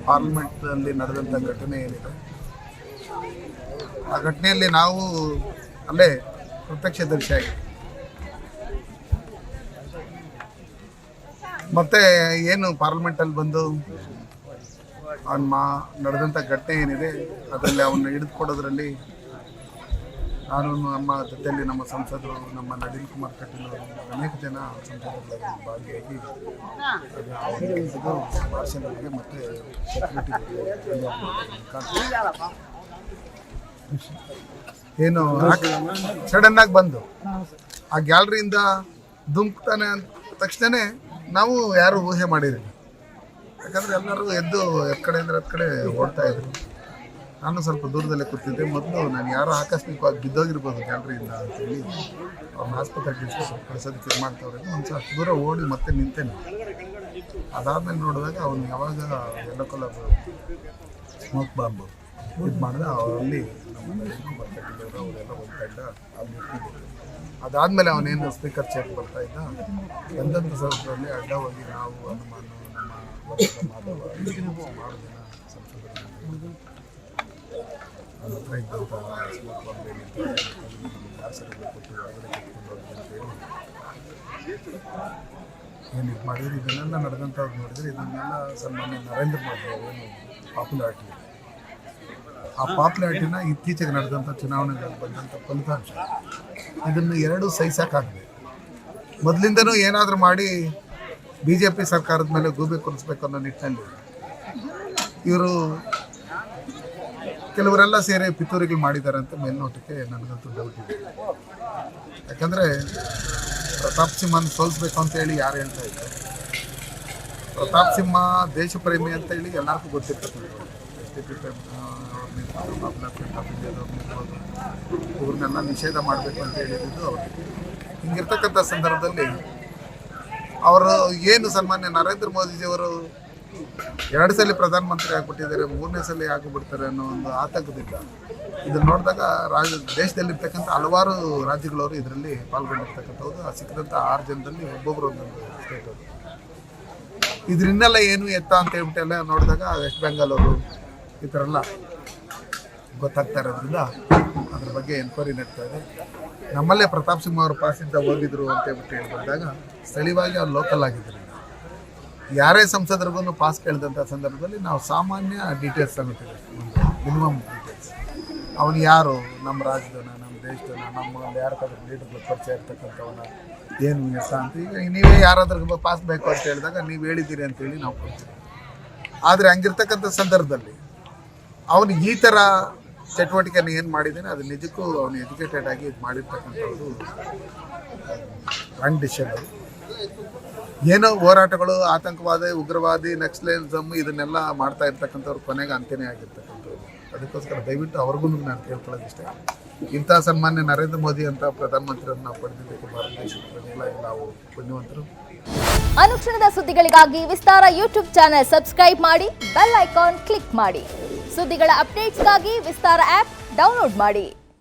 ಪಾರ್ಲಿಮೆಂಟ್ನಲ್ಲಿ ನಡೆದಂಥ ಘಟನೆ ಏನಿದೆ ಆ ಘಟನೆಯಲ್ಲಿ ನಾವು ಅಲ್ಲೇ ಪ್ರತ್ಯಕ್ಷದರ್ಶಿಯಾಗಿ ಮತ್ತೆ ಏನು ಪಾರ್ಲಿಮೆಂಟಲ್ಲಿ ಬಂದು ನಡೆದಂಥ ಘಟನೆ ಏನಿದೆ ಅದರಲ್ಲಿ ಅವನ್ನ ಹಿಡಿದುಕೊಡೋದ್ರಲ್ಲಿ ನಾನು ನಮ್ಮ ಜೊತೆಯಲ್ಲಿ ನಮ್ಮ ಸಂಸದರು ನಮ್ಮ ನಳಿನ್ ಕುಮಾರ್ ಕಟೀಲ್ ಅನೇಕ ಜನ ಸಂಸದರಲ್ಲಿ ಭಾಗಿಯಾಗಿ ಮಾರ್ಷಲ್ಗೆ ಮತ್ತು ಏನು ಸಡನ್ನಾಗಿ ಬಂದು ಆ ಗ್ಯಾಲರಿಯಿಂದ ಧುಮುಕ್ತಾನೆ ಅಂದ ತಕ್ಷಣನೇ ನಾವು ಯಾರು ಊಹೆ ಮಾಡಿರಲಿಲ್ಲ. ಯಾಕಂದರೆ ಎಲ್ಲರೂ ಎದ್ದು ಕಡೆ ಅಂದರೆ ಕಡೆ ಓಡ್ತಾ ಇದ್ರು. ನಾನು ಸ್ವಲ್ಪ ದೂರದಲ್ಲೇ ಕೂತಿದ್ದೆ. ಮೊದಲು ನಾನು ಯಾರೋ ಆಕಸ್ಮಿಕವಾಗಿ ಬಿದ್ದೋಗಿರ್ಬೋದು ಗ್ಯಾಲರಿಯಿಂದ ಅಂತೇಳಿ ಅವ್ರನ್ನ ಆಸ್ಪತ್ರೆಗೆ ಕಳಿಸೋದಕ್ಕೆ ಇದು ಮಾಡ್ತಾವ್ರೆ. ಒಂದು ಸ್ವಲ್ಪ ದೂರ ಓಡಿ ಮತ್ತೆ ನಿಂತೇನೆ. ಅದಾದಮೇಲೆ ನೋಡಿದಾಗ ಅವನು ಯಾವಾಗ ಎಲ್ಲೋ ಕಲರ್ ಸ್ಮೋಕ್ ಬಾಂಬ್ ಇದು ಮಾಡಿದೆ. ಅವರಲ್ಲಿ ನಮ್ಮ ಅವರೆಲ್ಲ ಹೋಗ್ತಾ ಇದ್ದ ಅಲ್ಲಿ ಅದಾದಮೇಲೆ ಅವನೇನು ಸ್ಪೀಕರ್ ಚೇರ್ ಬರ್ತಾ ಇದ್ದ. ಎಂದಂಥ ಸಂದರ್ಭದಲ್ಲಿ ಅಡ್ಡ ಹೋಗಿ ನಾವು ಹನುಮಾನ ನಮ್ಮ ಮಾಧವ 6 ಜನ ಸಂಸದರು ನನ್ನ ಹತ್ರ ಇದ್ದಂಥ ಸ್ಮೋಕ್ ಬಾಂಬ್ ಆಸರೆಲ್ಲ ಕೊಟ್ಟು ಹೊರಗಡೆ ಕಟ್ಕೊಂಡು ಹೋಗಿ ಅಂತೇಳಿ ಏನು ಇದು ಮಾಡಿದ್ರು. ಇದನ್ನೆಲ್ಲ ನಡೆದಂಥವ್ರು ನೋಡಿದರೆ ಇದನ್ನೆಲ್ಲ ಸನ್ಮಾನ್ಯ ನರೇಂದ್ರ ಮೋದಿ ಏನು ಪಾಪ್ಯುಲಾರಿಟಿ, ಆ ಪಾಪ್ಯುಲಾರಿಟಿನ ಇತ್ತೀಚೆಗೆ ನಡೆದಂಥ ಚುನಾವಣೆಗಳಲ್ಲಿ ಬಂದಂಥ ಫಲಿತಾಂಶ ಇದನ್ನು ಎರಡೂ ಸಹಿಸೋಕ್ಕಾಗಬೇಕು. ಮೊದಲಿಂದನೂ ಏನಾದರೂ ಮಾಡಿ BJP ಸರ್ಕಾರದ ಮೇಲೆ ಗೂಬೆ ಕೊಡಿಸ್ಬೇಕು ಅನ್ನೋ ನಿಟ್ಟಿನಲ್ಲಿ ಇವರು ಕೆಲವರೆಲ್ಲ ಸೇರಿ ಪಿತೂರಿಗಳು ಮಾಡಿದ್ದಾರೆ ಅಂತ ಮೇಲ್ನೋಟಕ್ಕೆ ನನಗಂತೂ ಡೌಟ್ ಇದೆ. ಯಾಕಂದರೆ ಪ್ರತಾಪ್ ಸಿಂಹನ ಸೋಲಿಸ್ಬೇಕು ಅಂತೇಳಿ ಯಾರು ಹೇಳ್ತಾ ಇದ್ದಾರೆ? ಪ್ರತಾಪ್ ಸಿಂಹ ದೇಶ ಪ್ರೇಮಿ ಅಂತೇಳಿ ಎಲ್ಲರಿಗೂ ಗೊತ್ತಿರ್ತಕ್ಕಂಥದ್ದು. ಇವ್ರನ್ನೆಲ್ಲ ನಿಷೇಧ ಮಾಡಬೇಕು ಅಂತ ಹೇಳಿದ್ದು ಅವರು. ಹಿಂಗಿರ್ತಕ್ಕಂಥ ಸಂದರ್ಭದಲ್ಲಿ ಅವರು ಏನು ಸನ್ಮಾನ್ಯ ನರೇಂದ್ರ ಮೋದಿಜಿಯವರು 2 ಸಲ ಪ್ರಧಾನಮಂತ್ರಿ ಆಗಿಬಿಟ್ಟಿದ್ದಾರೆ, 3ನೇ ಸಲ ಆಗಿಬಿಡ್ತಾರೆ ಅನ್ನೋ ಒಂದು ಆತಂಕದಿಂದ ಇದನ್ನು ನೋಡಿದಾಗ ದೇಶದಲ್ಲಿರ್ತಕ್ಕಂಥ ಹಲವಾರು ರಾಜ್ಯಗಳವರು ಇದರಲ್ಲಿ ಪಾಲ್ಗೊಂಡಿರ್ತಕ್ಕಂಥದ್ದು. ಸಿಕ್ಕಿದಂಥ 6 ಜನದಲ್ಲಿ ಒಬ್ಬೊಬ್ಬರು ಒಂದೊಂದು ಸ್ಟೇಟ್ ಅವರು. ಇದರಿಂದೆಲ್ಲ ಏನು ಎತ್ತ ಅಂತ ಹೇಳ್ಬಿಟ್ಟೆಲ್ಲ ನೋಡಿದಾಗ ವೆಸ್ಟ್ ಬೆಂಗಾಲ್ ಅವರು ಈ ಥರ ಎಲ್ಲ ಗೊತ್ತಾಗ್ತಾ ಇರೋದ್ರಿಂದ ಅದ್ರ ಬಗ್ಗೆ ಎನ್ಕ್ವೈರಿ ನಡೀತಾ ಇದೆ. ನಮ್ಮಲ್ಲೇ ಪ್ರತಾಪ್ ಸಿಂಹ ಅವರು ಪಾಸಿಂದ ಹೋಗಿದ್ರು ಅಂತ ಹೇಳ್ಬಿಟ್ಟು ಹೇಳಿ ಬಂದಾಗ ಸ್ಥಳೀಯವಾಗಿ ಅವ್ರು ಲೋಕಲ್ ಆಗಿದ್ದರಿಂದ ಯಾರೇ ಸಂಸದರಿಗೂ ಪಾಸ್ ಕೇಳಿದಂಥ ಸಂದರ್ಭದಲ್ಲಿ ನಾವು ಸಾಮಾನ್ಯ ಡೀಟೇಲ್ಸ್ ತಗೋತೀವಿ, ಮಿನಿಮಮ್ ಡೀಟೇಲ್ಸ್. ಅವನು ಯಾರು, ನಮ್ಮ ರಾಜ್ಯದವನ, ನಮ್ಮ ದೇಶದವನ, ನಮ್ಮ ಯಾರಕ್ಕಾದ್ರೂ ಲೀಡರ್ಗಳು ಪರಿಚಯ ಇರ್ತಕ್ಕಂಥವನ, ಏನು ಎಸ ಅಂತ. ಈಗ ನೀವೇ ಯಾರಾದ್ರೂ ಪಾಸ್ ಬೇಕು ಅಂತ ಹೇಳಿದಾಗ ನೀವು ಹೇಳಿದ್ದೀರಿ ಅಂತೇಳಿ ನಾವು ಕೊಡ್ತೀವಿ. ಆದರೆ ಹಂಗಿರ್ತಕ್ಕಂಥ ಸಂದರ್ಭದಲ್ಲಿ ಅವನು ಈ ಥರ ಚಟುವಟಿಕೆಯನ್ನು ಏನು ಮಾಡಿದ್ದಾನೆ ಅದು ನಿಜಕ್ಕೂ ಅವನು ಎಜುಕೇಟೆಡ್ ಆಗಿ ಇದು ಮಾಡಿರ್ತಕ್ಕಂಥದ್ದು ರಾಂಗ್ ಡಿಸಿಷನ್. ಏನೋ ಹೋರಾಟಗಳು, ಆತಂಕವಾದ, ಉಗ್ರವಾದಿ, ನಕ್ಸಲಿಸಮ್ ಇದನ್ನೆಲ್ಲ ಮಾಡ್ತಾ ಇರ್ತಕ್ಕಂಥವ್ರು ಕೊನೆಗೆ ಅಂತ್ಯನೇ ಆಗಿರ್ತಕ್ಕಂಥವ್ರು. ಅದಕ್ಕೋಸ್ಕರ ದಯವಿಟ್ಟು ಅವ್ರಿಗೂ ನಾನು ಕೇಳ್ಕೊಳ್ಳೋದಿಷ್ಟೇ, ಇಂಥ ಸನ್ಮಾನ್ಯ ನರೇಂದ್ರ ಮೋದಿ ಅಂತ ಪ್ರಧಾನಮಂತ್ರಿಯನ್ನು ನಾವು ಪಡೆದಿದ್ದಕ್ಕೆ ಭಾರತ ದೇಶದ ಪ್ರಜೆಗಳಾಗಿ ನಾವು ಪುಣ್ಯವಂತರು. ಅನುಕ್ಷಣದ ಸುದ್ದಿಗಳಿಗಾಗಿ ವಿಸ್ತಾರ ಯೂಟ್ಯೂಬ್ ಚಾನೆಲ್ ಸಬ್ಸ್ಕ್ರೈಬ್ ಮಾಡಿ, ಬೆಲ್ ಐಕಾನ್ ಕ್ಲಿಕ್ ಮಾಡಿ. ಸುದ್ದಿಗಳ ಅಪ್ಡೇಟ್ಸ್ಗಾಗಿ ವಿಸ್ತಾರ ಆ್ಯಪ್ ಡೌನ್ಲೋಡ್ ಮಾಡಿ.